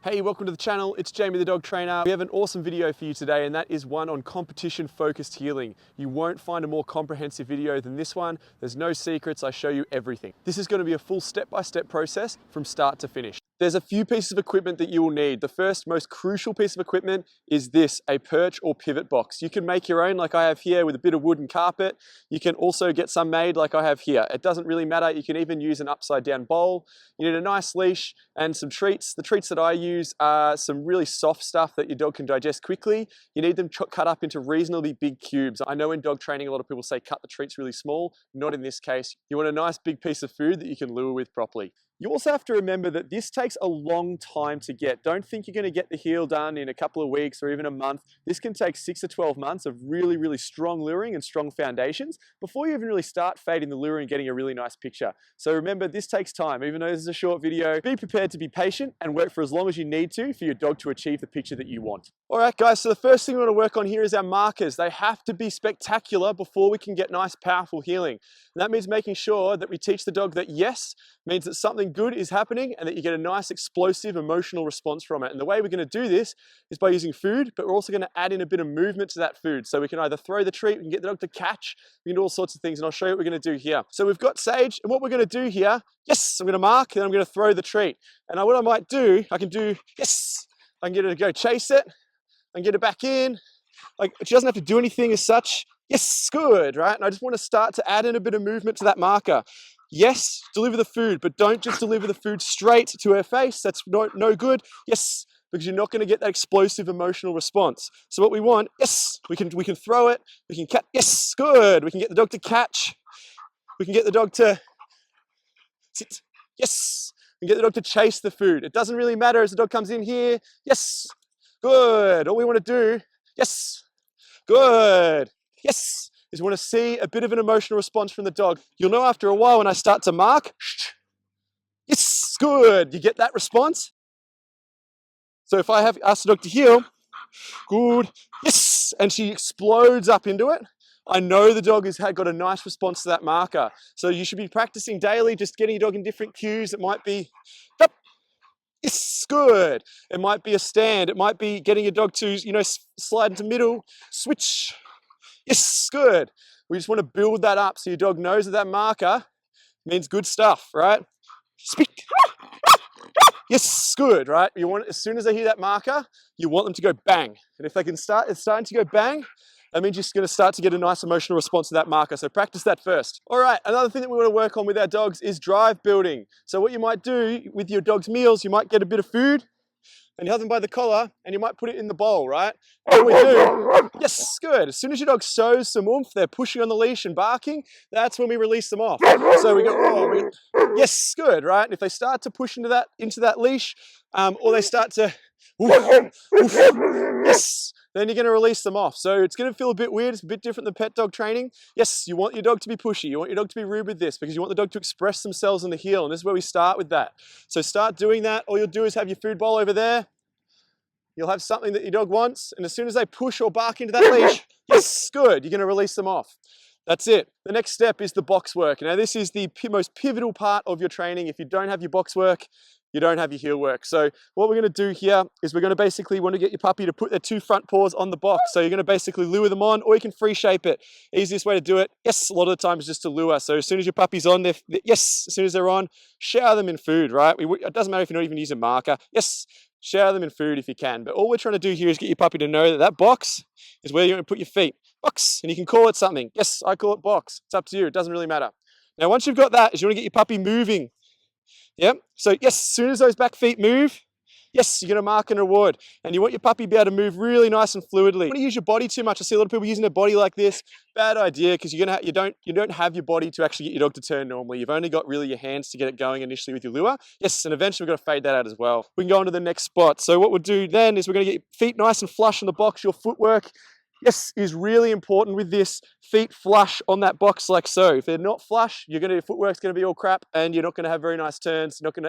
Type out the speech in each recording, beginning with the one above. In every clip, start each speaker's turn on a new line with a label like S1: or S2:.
S1: Hey, welcome to the channel. It's Jamie the Dog Trainer. We have an awesome video for you today, and that is one on competition focused heeling. You won't find a more comprehensive video than this one. There's no secrets, I show you everything. This is going to be a full step-by-step process from start to finish. There's a few pieces of equipment that you will need. The first, most crucial piece of equipment is this, a perch or pivot box. You can make your own like I have here with a bit of wood and carpet. You can also get some made like I have here. It doesn't really matter. You can even use an upside down bowl. You need a nice leash and some treats. The treats that I use are some really soft stuff that your dog can digest quickly. You need them cut up into reasonably big cubes. I know in dog training, a lot of people say cut the treats really small. Not in this case. You want a nice big piece of food that you can lure with properly. You also have to remember that this takes a long time to get. Don't think you're going to get the heel done in a couple of weeks or even a month. This can take 6 to 12 months of really, really strong luring and strong foundations before you even really start fading the lure and getting a really nice picture. So remember, this takes time. Even though this is a short video, be prepared to be patient and work for as long as you need to for your dog to achieve the picture that you want. All right, guys, so the first thing we want to work on here is our markers. They have to be spectacular before we can get nice, powerful heeling. And that means making sure that we teach the dog that yes means that something good is happening and that you get a nice, explosive, emotional response from it. And the way we're going to do this is by using food, but we're also going to add in a bit of movement to that food. So we can either throw the treat, we can get the dog to catch, we can do all sorts of things, and I'll show you what we're going to do here. So we've got Sage, and what we're going to do here, yes, I'm going to mark, and I'm going to throw the treat. And what I might do, I can do, yes, I can get her to go chase it, and get it back in. Like, she doesn't have to do anything as such. Yes, good, right? And I just want to start to add in a bit of movement to that marker. Yes, deliver the food, but don't just deliver the food straight to her face. That's no good. Yes, because you're not going to get that explosive emotional response. So what we want, yes, we can throw it. We can catch. Yes, good. We can get the dog to catch. We can get the dog to sit. Yes, we can get the dog to chase the food. It doesn't really matter as the dog comes in here. Yes, good. All we want to do, yes, good, yes, is we want to see a bit of an emotional response from the dog. You'll know after a while when I start to mark, yes, good. You get that response? So if I have asked the dog to heel, good, yes, and she explodes up into it, I know the dog has got a nice response to that marker. So you should be practicing daily, just getting your dog in different cues. It might be, yes, good. It might be a stand. It might be getting your dog to, slide into middle, switch. Yes, good. We just want to build that up so your dog knows that marker means good stuff, right? Speak. Yes, good, right? You want, as soon as they hear that marker, you want them to go bang. And if they can it's starting to go bang, that means you're going to start to get a nice emotional response to that marker. So practice that first. All right, another thing that we want to work on with our dogs is drive building. So what you might do with your dog's meals, you might get a bit of food and you have them by the collar and you might put it in the bowl, right? What we do, yes, good. As soon as your dog shows some oomph, they're pushing on the leash and barking, that's when we release them off. So we go, yes, good, right? And if they start to push into that leash, or they start to, yes, then you're going to release them off. So it's going to feel a bit weird. It's a bit different than pet dog training. Yes, you want your dog to be pushy. You want your dog to be rude with this because you want the dog to express themselves in the heel. And this is where we start with that. So start doing that. All you'll do is have your food bowl over there. You'll have something that your dog wants. And as soon as they push or bark into that leash, yes, good. You're going to release them off. That's it. The next step is the box work. Now, this is the most pivotal part of your training. If you don't have your box work, you don't have your heel work. So what we're going to do here is we're going to basically want to get your puppy to put their 2 front paws on the box. So you're going to basically lure them on, or you can free shape it. Easiest way to do it, yes, a lot of the time is just to lure. So as soon as your puppy's on, yes, as soon as they're on, shower them in food, right? It doesn't matter if you're not even using a marker. Yes, shower them in food if you can. But all we're trying to do here is get your puppy to know that that box is where you're going to put your feet. Box, and you can call it something. Yes, I call it box. It's up to you. It doesn't really matter. Now, once you've got that, is you want to get your puppy moving. Yep. So yes, as soon as those back feet move, yes, you're going to mark and reward. And you want your puppy to be able to move really nice and fluidly. You don't want to use your body too much. I see a lot of people using their body like this. Bad idea, because you don't have your body to actually get your dog to turn normally. You've only got really your hands to get it going initially with your lure. Yes, and eventually we've got to fade that out as well. We can go on to the next spot. So what we'll do then is we're going to get your feet nice and flush on the box. Your footwork, yes, is really important with this. Feet flush on that box like so. If they're not flush, your footwork's going to be all crap and you're not going to have very nice turns. Dog's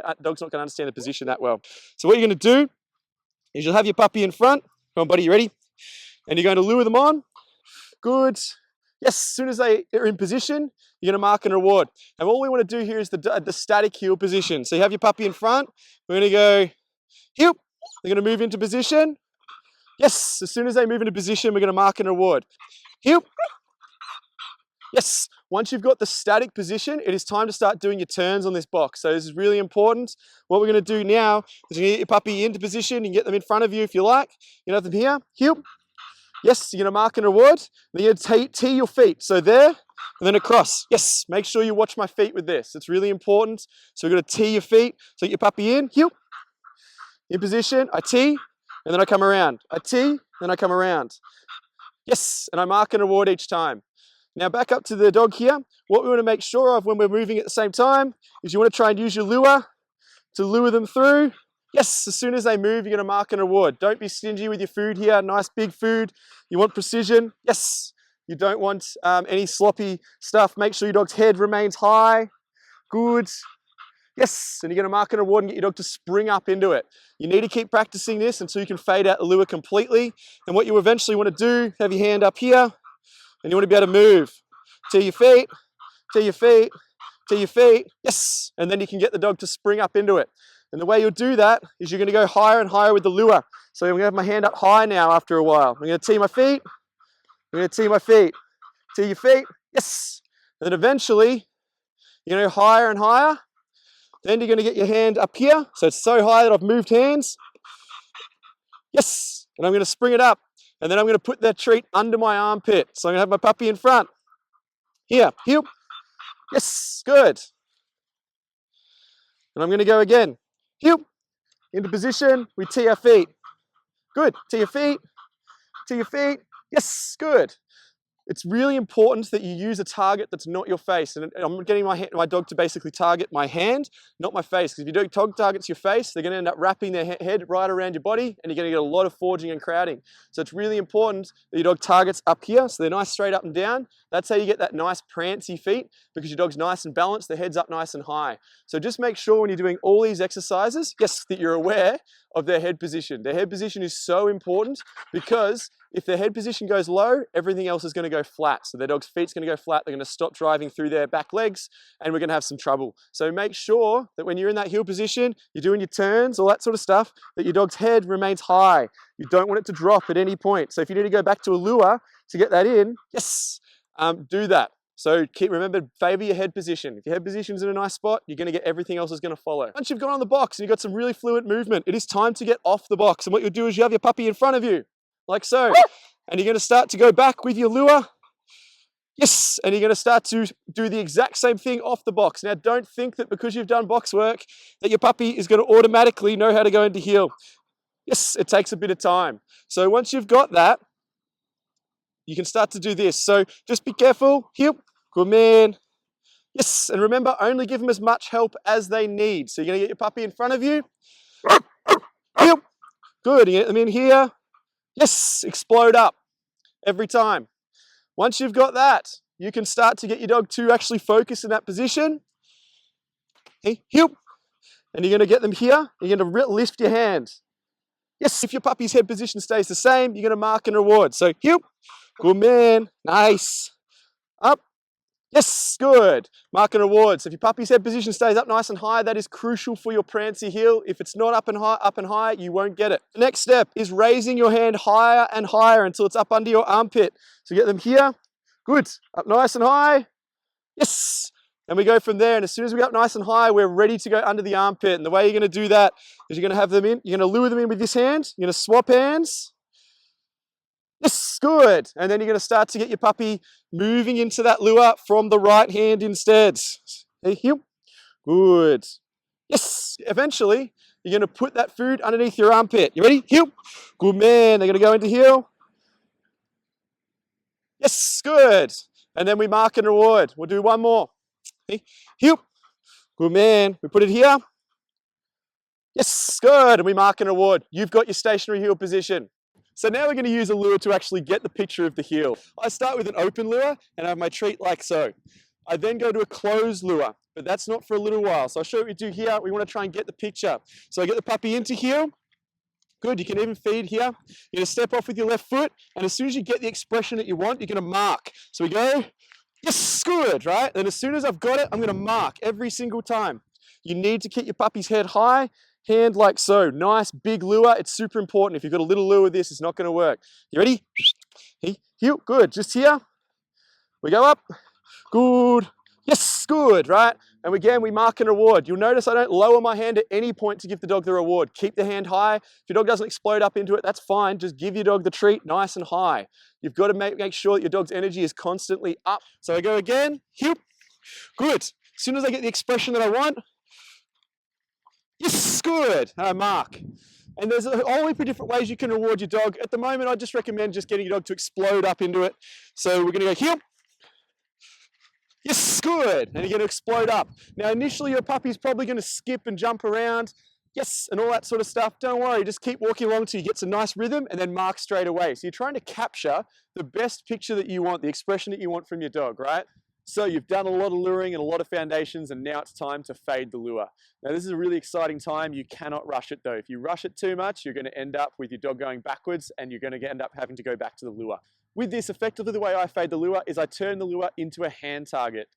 S1: not going to understand the position that well. So what you're going to do is you'll have your puppy in front. Come on, buddy, you ready? And you're going to lure them on. Good. Yes, as soon as they are in position, you're going to mark and reward. And all we want to do here is the static heel position. So you have your puppy in front. We're going to go heel. They're going to move into position. Yes, as soon as they move into position, we're going to mark and reward. Heel. Yes, once you've got the static position, it is time to start doing your turns on this box. So this is really important. What we're going to do now is you're going to get your puppy into position. You can get them in front of you if you like. You can have them here, heel. Yes, you're going to mark and reward. Then you're going to tee your feet. So there, and then across. Yes, make sure you watch my feet with this. It's really important. So we're going to tee your feet. So get your puppy in, heel. In position, I tee, and then I come around. I tee, then I come around. Yes, and I mark and reward each time. Now back up to the dog here. What we want to make sure of when we're moving at the same time is you want to try and use your lure to lure them through. Yes, as soon as they move, you're going to mark and reward. Don't be stingy with your food here. Nice big food. You want precision. Yes, you don't want any sloppy stuff. Make sure your dog's head remains high. Good. Yes, and you're going to mark and reward and get your dog to spring up into it. You need to keep practicing this until you can fade out the lure completely. And what you eventually want to do, have your hand up here, and you want to be able to move. Tee your feet, tee your feet, tee your feet. Yes, and then you can get the dog to spring up into it. And the way you'll do that is you're going to go higher and higher with the lure. So I'm going to have my hand up high now after a while. I'm going to tee my feet. I'm going to tee my feet. Tee your feet. Yes. And then eventually, you're going to go higher and higher. Then you're going to get your hand up here. So it's so high that I've moved hands. Yes. And I'm going to spring it up. And then I'm going to put that treat under my armpit. So I'm going to have my puppy in front. Here. Heel. Yes. Good. And I'm going to go again. Heel. Into position. We tee our feet. Good. Tee your feet. Tee your feet. Yes. Good. It's really important that you use a target that's not your face. And I'm getting my dog to basically target my hand, not my face. Because if your dog targets your face, they're going to end up wrapping their head right around your body, and you're going to get a lot of forging and crowding. So it's really important that your dog targets up here, so they're nice straight up and down. That's how you get that nice prancy feet, because your dog's nice and balanced, their head's up nice and high. So just make sure when you're doing all these exercises, yes, that you're aware of their head position. Their head position is so important, because if their head position goes low, everything else is going to go flat. So their dog's feet's going to go flat. They're going to stop driving through their back legs, and we're going to have some trouble. So make sure that when you're in that heel position, you're doing your turns, all that sort of stuff, that your dog's head remains high. You don't want it to drop at any point. So if you need to go back to a lure to get that in, yes, do that. So remember, favor your head position. If your head position's in a nice spot, you're going to get everything else is going to follow. Once you've gone on the box and you've got some really fluent movement, it is time to get off the box. And what you'll do is you have your puppy in front of you, like so. And you're going to start to go back with your lure. Yes, and you're going to start to do the exact same thing off the box. Now, don't think that because you've done box work that your puppy is going to automatically know how to go into heel. Yes, it takes a bit of time. So once you've got that, you can start to do this. So just be careful. Heel. Good man. Yes, and remember, only give them as much help as they need. So you're going to get your puppy in front of you. Heel. Good. You get them in here. Yes, explode up every time. Once you've got that, you can start to get your dog to actually focus in that position. Okay, heel. And you're going to get them here. You're going to lift your hand. Yes, if your puppy's head position stays the same, you're going to mark and reward. So, heel. Good man. Nice. Up. Yes, good. Mark and reward. So if your puppy's head position stays up nice and high, that is crucial for your prancy heel. If it's not up and high, you won't get it. The next step is raising your hand higher and higher until it's up under your armpit. So get them here. Good. Up nice and high. Yes. And we go from there. And as soon as we get up nice and high, we're ready to go under the armpit. And the way you're going to do that is you're going to have them in. You're going to lure them in with this hand. You're going to swap hands. Yes, good. And then you're going to start to get your puppy moving into that lure from the right hand instead. Hey, heel. Good. Yes. Eventually, you're going to put that food underneath your armpit. You ready? Heel. Good man. They're going to go into heel. Yes, good. And then we mark and reward. We'll do one more. Hey, heel. Good man. We put it here. Yes, good. And we mark and reward. You've got your stationary heel position. So now we're going to use a lure to actually get the picture of the heel. I start with an open lure and I have my treat like so. I then go to a closed lure, but that's not for a little while. So I'll show you what we do here. We want to try and get the picture. So I get the puppy into heel. Good, you can even feed here. You're going to step off with your left foot, and as soon as you get the expression that you want, you're going to mark. So we go, yes, good, right? And as soon as I've got it, I'm going to mark every single time. You need to keep your puppy's head high, hand like so. Nice big lure. It's super important. If you've got a little lure with this, it's not going to work. You ready? Heel, good. Just here. We go up. Good. Yes, good, right? And again, we mark and reward. You'll notice I don't lower my hand at any point to give the dog the reward. Keep the hand high. If your dog doesn't explode up into it, that's fine. Just give your dog the treat nice and high. You've got to make sure that your dog's energy is constantly up. So I go again. Heel. Good. As soon as I get the expression that I want, yes, good. Mark. And there's a whole heap of different ways you can reward your dog. At the moment, I just recommend just getting your dog to explode up into it. So we're going to go heel. Yes, good. And you're going to explode up. Now, initially, your puppy's probably going to skip and jump around. Yes, and all that sort of stuff. Don't worry. Just keep walking along until you get a nice rhythm and then mark straight away. So you're trying to capture the best picture that you want, the expression that you want from your dog, right? So you've done a lot of luring and a lot of foundations, and now it's time to fade the lure. Now, this is a really exciting time. You cannot rush it, though. If you rush it too much, you're going to end up with your dog going backwards, and you're going to end up having to go back to the lure. With this, effectively, the way I fade the lure is I turn the lure into a hand target.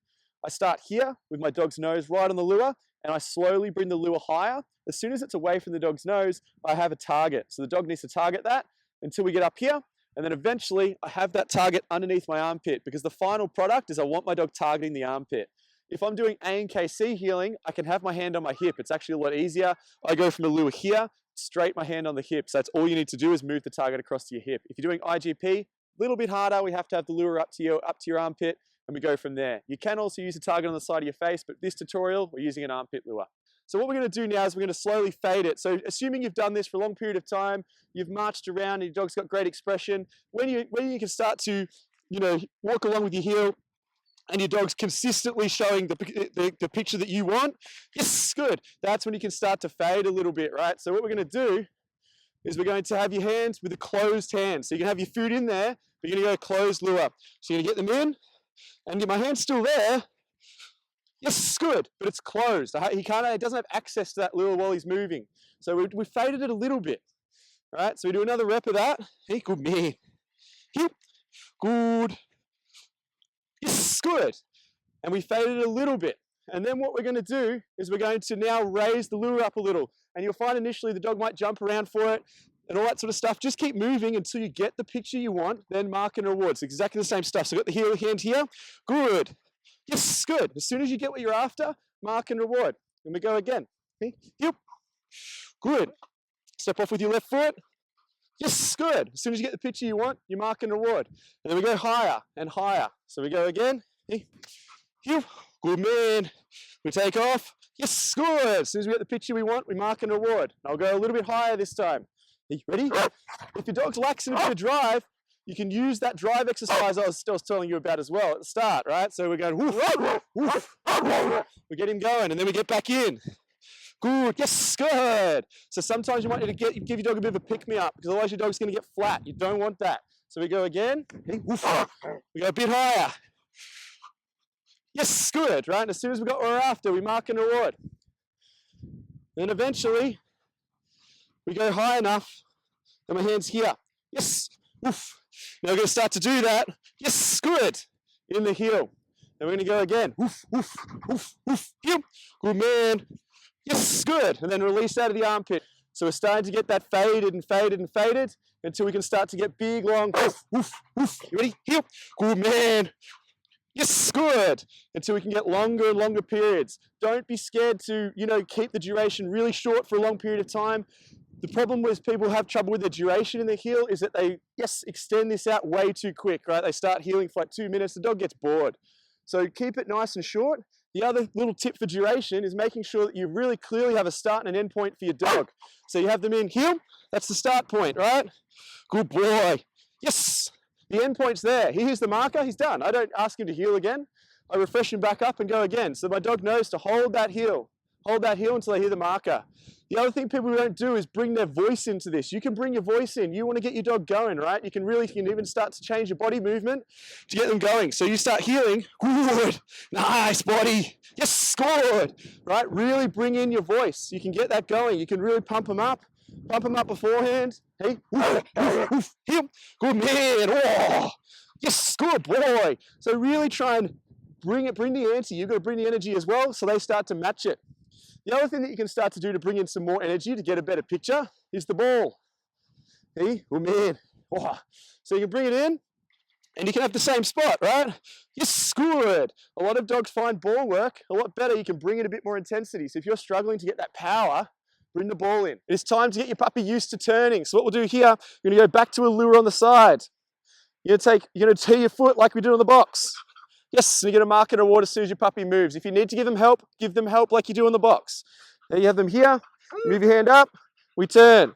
S1: I start here with my dog's nose right on the lure, and I slowly bring the lure higher. As soon as it's away from the dog's nose, I have a target. So the dog needs to target that until we get up here. And then eventually I have that target underneath my armpit, because the final product is I want my dog targeting the armpit. If I'm doing A and KC healing, I can have my hand on my hip. It's actually a lot easier. I go from the lure here, straight my hand on the hip. So that's all you need to do is move the target across to your hip. If you're doing IGP, a little bit harder. We have to have the lure up to your armpit, and we go from there. You can also use a target on the side of your face, but this tutorial, we're using an armpit lure. So what we're going to do now is we're going to slowly fade it. So assuming you've done this for a long period of time, you've marched around and your dog's got great expression, when you can start to, walk along with your heel and your dog's consistently showing the picture that you want, yes, good. That's when you can start to fade a little bit, right? So what we're going to do is we're going to have your hands with a closed hand. So you can have your food in there, but you're going to go closed lure. So you're going to get them in, and my hand's still there. Yes, good, but it's closed. He doesn't have access to that lure while he's moving. So we faded it a little bit, right? So we do another rep of that. Hey, good man. Hip, good. Yes, good. And we faded it a little bit. And then what we're going to do is we're going to now raise the lure up a little. And you'll find initially the dog might jump around for it and all that sort of stuff. Just keep moving until you get the picture you want, then mark and reward. It's exactly the same stuff. So I've got the hand here. Good. Yes, good. As soon as you get what you're after, mark and reward. And we go again. Yep. Good. Step off with your left foot. Yes, good. As soon as you get the picture you want, you mark and reward. And then we go higher and higher. So we go again. Yep. Good man. We take off. Yes, good. As soon as we get the picture we want, we mark and reward. And I'll go a little bit higher this time. Ready? If your dog's laxing a bit of drive, you can use that drive exercise I was telling you about as well at the start, right? So we're going, woof, woof. We get him going, and then we get back in. Good, yes, good. So sometimes you might need to give your dog a bit of a pick-me-up, because otherwise your dog's going to get flat. You don't want that. So we go again. Woof. We go a bit higher. Yes, good, right? And as soon as we got what we're after, we mark and reward. Then eventually, we go high enough, and my hand's here. Yes, woof. Now we're going to start to do that. Yes, good. In the heel. Then we're going to go again. Woof, woof, woof, woof. Heel. Good man. Yes, good. And then release out of the armpit. So we're starting to get that faded and faded and faded until we can start to get big, long, woof, woof, woof. You ready? Heel. Good man. Yes, good. Until we can get longer and longer periods. Don't be scared to, keep the duration really short for a long period of time. The problem with people who have trouble with the duration in the heel is that they, extend this out way too quick, right? They start healing for like 2 minutes, the dog gets bored. So keep it nice and short. The other little tip for duration is making sure that you really clearly have a start and an end point for your dog. So you have them in heel, that's the start point, right? Good boy. Yes, the end point's there. He hears the marker, he's done. I don't ask him to heel again. I refresh him back up and go again. So my dog knows to hold that heel until they hear the marker. The other thing people don't do is bring their voice into this. You can bring your voice in. You want to get your dog going, right? You can even start to change your body movement to get them going. So you start healing. Good. Nice body. Yes, good. Right? Really bring in your voice. You can get that going. You can really pump them up. Pump them up beforehand. Hey, woof, woof, woof. Heel. Good man. Oh, yes, good boy. So really try and bring the ante. You've got to bring the energy as well so they start to match it. The other thing that you can start to do to bring in some more energy to get a better picture is the ball. See? Oh man. Oh. So you can bring it in and you can have the same spot, right? Yes, good. A lot of dogs find ball work a lot better. You can bring in a bit more intensity. So if you're struggling to get that power, bring the ball in. It's time to get your puppy used to turning. So what we'll do here, you're gonna go back to a lure on the side. You're gonna tee your foot like we did on the box. Yes, and you're gonna mark and reward as soon as your puppy moves. If you need to give them help like you do in the box. Now you have them here, move your hand up, we turn.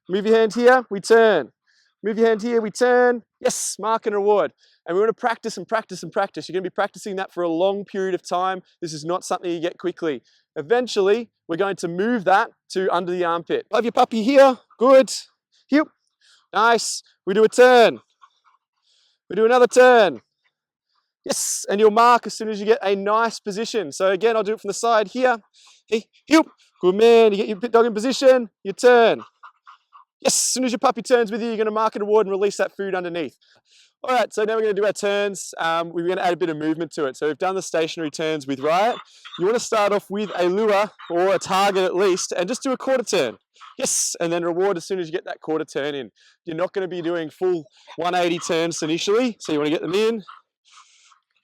S1: Move your hand here, we turn. Move your hand here, we turn. Yes, mark and reward. And we're gonna practice and practice and practice. You're gonna be practicing that for a long period of time. This is not something you get quickly. Eventually, we're going to move that to under the armpit. Have your puppy here, good. Here, nice. We do a turn. We do another turn. Yes, and you'll mark as soon as you get a nice position. So again, I'll do it from the side here. Hey, good man, you get your dog in position, you turn. Yes, as soon as your puppy turns with you, you're gonna mark and reward and release that food underneath. All right, so now we're gonna do our turns. We're gonna add a bit of movement to it. So we've done the stationary turns with Riot. You wanna start off with a lure or a target at least, and just do a quarter turn. Yes, and then reward as soon as you get that quarter turn in. You're not gonna be doing full 180 turns initially, so you wanna get them in.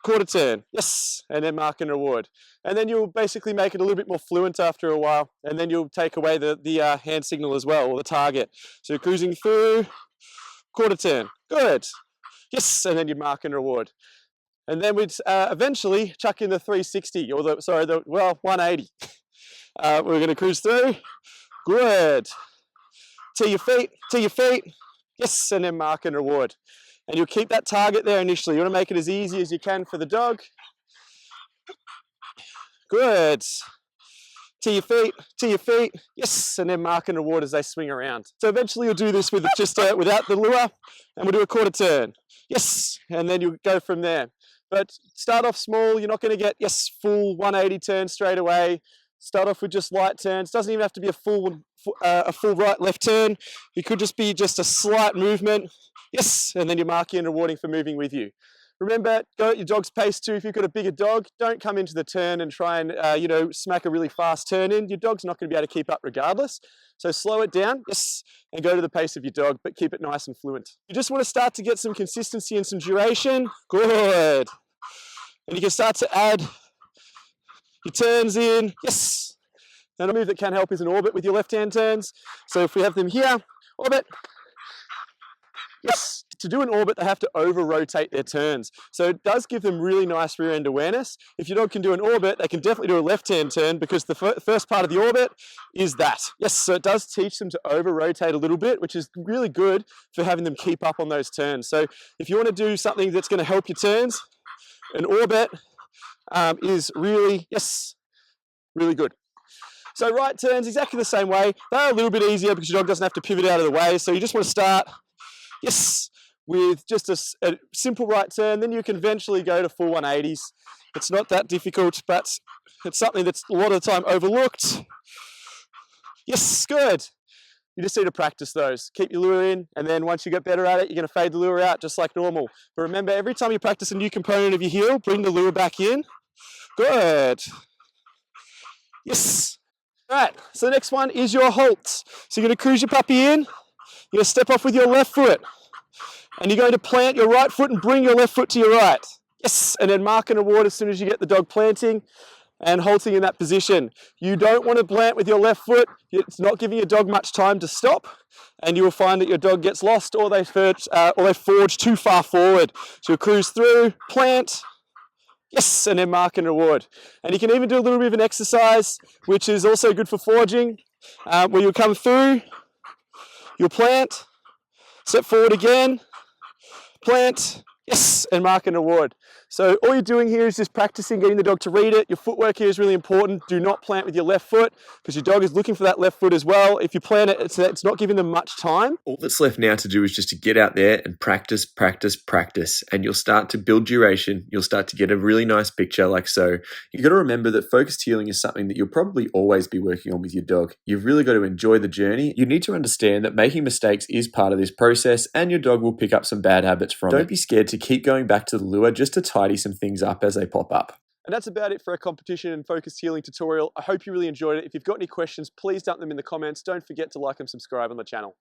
S1: Quarter turn, yes, and then mark and reward. And then you'll basically make it a little bit more fluent after a while, and then you'll take away the hand signal as well, or the target. So you're cruising through, quarter turn, good. Yes, and then you mark and reward. And then we'd eventually chuck in the 360, or 180. We're gonna cruise through, good. Tee your feet, yes, and then mark and reward. And you'll keep that target there initially. You want to make it as easy as you can for the dog. Good. Tee your feet, yes, and then mark and reward as they swing around. So eventually you'll do this with just without the lure, and we'll do a quarter turn. Yes, and then you'll go from there. But start off small. You're not going to get, yes, full 180 turns straight away. Start off with just light turns. Doesn't even have to be a full right left turn. It could just be just a slight movement. Yes, and then you're marking and rewarding for moving with you. Remember, go at your dog's pace too. If you've got a bigger dog, don't come into the turn and try and smack a really fast turn in. Your dog's not going to be able to keep up regardless. So slow it down, yes, and go to the pace of your dog, but keep it nice and fluent. You just want to start to get some consistency and some duration. Good. And you can start to add your turns in, yes. And a move that can help is an orbit with your left-hand turns. So if we have them here, orbit, yes. To do an orbit, they have to over-rotate their turns. So it does give them really nice rear-end awareness. If your dog can do an orbit, they can definitely do a left-hand turn because the first part of the orbit is that. Yes, so it does teach them to over-rotate a little bit, which is really good for having them keep up on those turns. So if you want to do something that's going to help your turns, an orbit is really, yes, really good. So right turns, exactly the same way. They're a little bit easier because your dog doesn't have to pivot out of the way. So you just want to start, yes, with just a simple right turn. Then you can eventually go to full 180s. It's not that difficult, but it's something that's a lot of the time overlooked. Yes, good. You just need to practice those. Keep your lure in, and then once you get better at it, you're going to fade the lure out just like normal. But remember, every time you practice a new component of your heel, bring the lure back in. Good. Yes. All right, so the next one is your halts. So you're going to cruise your puppy in. You're going to step off with your left foot. And you're going to plant your right foot and bring your left foot to your right. Yes, and then mark and reward as soon as you get the dog planting and halting in that position. You don't want to plant with your left foot. It's not giving your dog much time to stop, and you will find that your dog gets lost or they forge too far forward. So you cruise through, plant, yes, and then mark and reward. And you can even do a little bit of an exercise, which is also good for forging, where you'll come through, you'll plant, step forward again, plant, yes, and mark and reward. So all you're doing here is just practicing getting the dog to read it. Your footwork here is really important. Do not plant with your left foot because your dog is looking for that left foot as well. If you plant it, it's not giving them much time.
S2: All that's left now to do is just to get out there and practice, practice, practice, and you'll start to build duration. You'll start to get a really nice picture like so. You've got to remember that focused healing is something that you'll probably always be working on with your dog. You've really got to enjoy the journey. You need to understand that making mistakes is part of this process and your dog will pick up some bad habits from it. Don't be scared to keep going back to the lure just to tidy some things up as they pop up.
S1: And that's about it for our competition and focused healing tutorial. I hope you really enjoyed it. If you've got any questions, please dump them in the comments. Don't forget to like and subscribe on the channel.